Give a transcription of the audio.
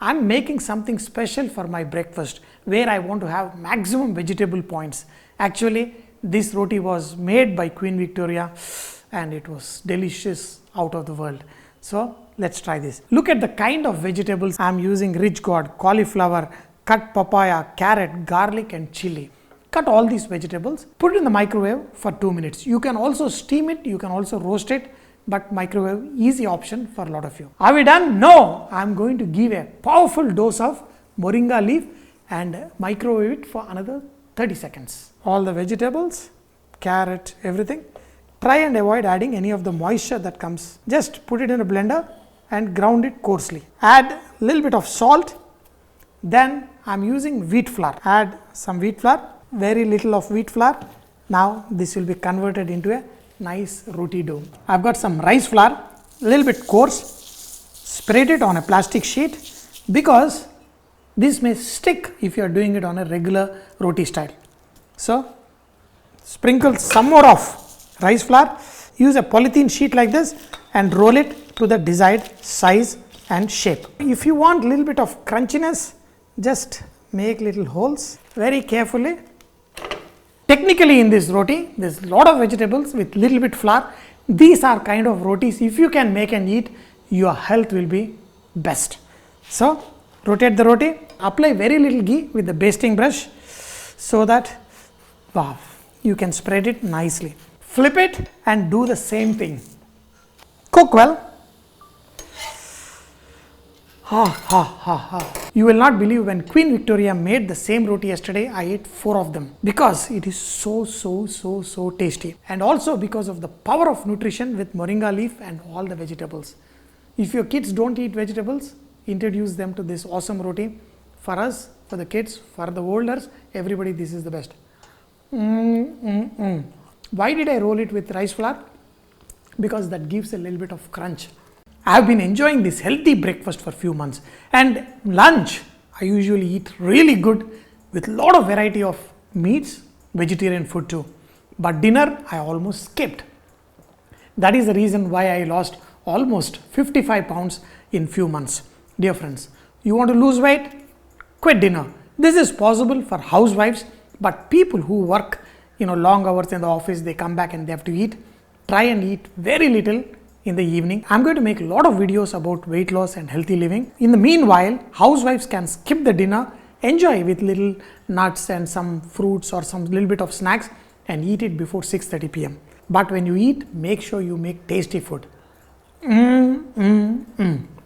I'm making something special for my breakfast where I want to have maximum vegetable points. Actually, this roti was made by Queen Victoria and it was delicious out of the world. So let's try this. Look at the kind of vegetables I'm using: rich gourd, cauliflower, cut papaya, carrot, garlic and chili. Cut all these vegetables, put it in the microwave for 2 minutes. You can also steam it, you can also roast it, but microwave easy option for a lot of you. Are we done? No! I'm going to give a powerful dose of moringa leaf and microwave it for another 30 seconds. All the vegetables, carrot, everything. Try and avoid adding any of the moisture that comes. Just put it in a blender and ground it coarsely. Add a little bit of salt. Then I'm using wheat flour. Add some wheat flour, very little of wheat flour. Now this will be converted into a nice roti dough. I've got some rice flour, a little bit coarse. Spread it on a plastic sheet because this may stick if you are doing it on a regular roti style. So sprinkle some more of rice flour. Use a polythene sheet like this and roll it to the desired size and shape. If you want a little bit of crunchiness, just make little holes very carefully. Technically in this roti, there's a lot of vegetables with little bit flour. These are kind of rotis, if you can make and eat, your health will be best. So rotate the roti, apply very little ghee with the basting brush so that wow, you can spread it nicely. Flip it and do the same thing. Cook well. You will not believe, when Queen Victoria made the same roti yesterday, I ate 4 of them because it is so tasty, and also because of the power of nutrition with moringa leaf and all the vegetables. If your kids don't eat vegetables, introduce them to this awesome roti. For us, for the kids, for the olders, everybody, this is the best. Why did I roll it with rice flour? Because that gives a little bit of crunch. I have been enjoying this healthy breakfast for few months, and lunch I usually eat really good with lot of variety of meats, vegetarian food too. But dinner I almost skipped. That is the reason why I lost almost 55 pounds in few months. Dear friends, you want to lose weight? Quit dinner. This is possible for housewives, but people who work long hours in the office, they come back and they have to eat. Try and eat very little in the evening. I'm going to make a lot of videos about weight loss and healthy living. In the meanwhile, housewives can skip the dinner, enjoy with little nuts and some fruits or some little bit of snacks and eat it before 6:30 p.m. But when you eat, make sure you make tasty food.